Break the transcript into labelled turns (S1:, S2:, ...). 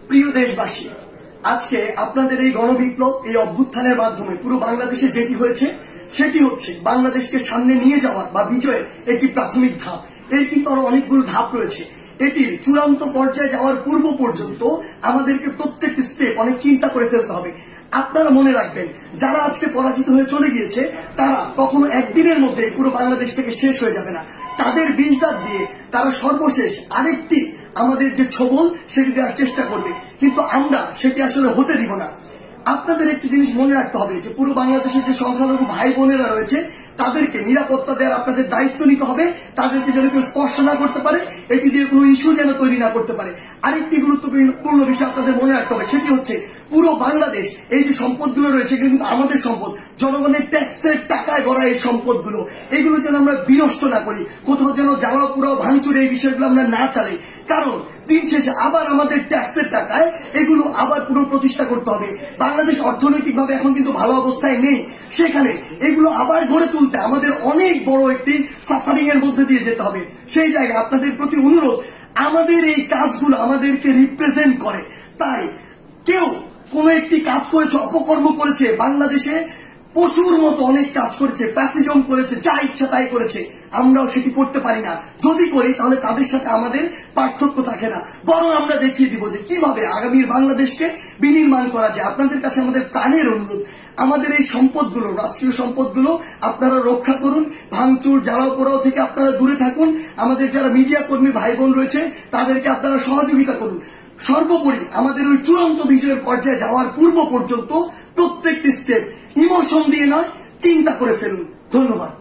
S1: প্রিয় দেশবাসী, আজকে আপনাদের এই গণবিপ্লব, এই অভ্যুত্থানের মাধ্যমে পুরো বাংলাদেশে যেটি হয়েছে সেটি হচ্ছে বাংলাদেশকে সামনে নিয়ে যাওয়ার বা বিজয়ের একটি প্রাথমিক ধাপ। এর কিন্তু আরো অনেকগুলো ধাপ রয়েছে। এটির চূড়ান্ত পর্যায়ে যাওয়ার পূর্ব পর্যন্ত আমাদেরকে প্রত্যেকটি স্টেপ অনেক চিন্তা করে ফেলতে হবে। আপনারা মনে রাখবেন, যারা আজকে পরাজিত হয়ে চলে গিয়েছে তারা কখনো একদিনের মধ্যে পুরো বাংলাদেশ থেকে শেষ হয়ে যাবে না। তাদের বিষ দাঁত দিয়ে তারা সর্বশেষ আরেকটি আমাদের যে ছবল সেটি দেওয়ার চেষ্টা করবে, কিন্তু আমরা সেটি আসলে হতে দিব না। আপনাদের একটি জিনিস মনে রাখতে হবে যে পুরো বাংলাদেশের যে সংখ্যালঘু ভাই বোনেরা রয়েছে তাদেরকে নিরাপত্তা দেওয়ার আপনাদের দায়িত্ব নিতে হবে। তাদেরকে যেন কেউ স্পর্শ না করতে পারে, এটি দিয়ে কোনো ইস্যু যেন তৈরি না করতে পারে। আরেকটি গুরুত্বপূর্ণ বিষয় আপনাদের মনে রাখতে হবে, সেটি হচ্ছে পুরো বাংলাদেশ, এই যে সম্পদগুলো রয়েছে এগুলো কিন্তু আমাদের সম্পদ, জনগণের ট্যাক্সের টাকায় গড়া এই সম্পদগুলো, এগুলো যেন আমরা বিনষ্ট না করি, কোথাও যেন জ্বালা পোড়া ভাঙচুর এই বিষয়গুলো আমরা না চালাই। কারণ দিন শেষে আবার আমাদের ট্যাক্সের টাকায় এগুলো আবার পুনঃপ্রতিষ্ঠা করতে হবে। বাংলাদেশ অর্থনৈতিকভাবে এখন কিন্তু ভালো অবস্থায় নেই, সেখানে এগুলো আবার গড়ে তুলতে আমাদের অনেক বড় একটি সাফারিং এর মধ্যে দিয়ে যেতে হবে। সেই জায়গায় আপনাদের প্রতি অনুরোধ, আমাদের এই কাজগুলো আমাদেরকে রিপ্রেজেন্ট করে। তাই কেউ কোন একটি কাজ করেছে, অপকর্ম করেছে, বাংলাদেশে পশুর মতো অনেক কাজ করেছে, ফ্যাসিজম করেছে, যা ইচ্ছা তাই করেছে, আমরাও সেটি করতে পারি না। যদি করি তাহলে তাদের সাথে আমাদের পার্থক্য থাকে না, বরং আমরা দেখিয়ে দিব যে কিভাবে আগামীর বাংলাদেশকে বিনির্মাণ করা যায়। আপনাদের কাছে আমাদের প্রাণের অনুরোধ, আমাদের এই সম্পদগুলো, রাষ্ট্রীয় সম্পদগুলো আপনারা রক্ষা করুন, ভাঙচুর জ্বালাও পোড়াও থেকে আপনারা দূরে থাকুন। আমাদের যারা মিডিয়া কর্মী ভাই বোন রয়েছে তাদেরকে আপনারা সহযোগিতা করুন। সর্বোপরি আমাদের ওই চূড়ান্ত বিজয়ের পর্যায়ে যাওয়ার পূর্ব পর্যন্ত প্রত্যেকটি স্টেপ ইমোশন দিয়ে নয়, চিন্তা করে ফেলুন। ধন্যবাদ।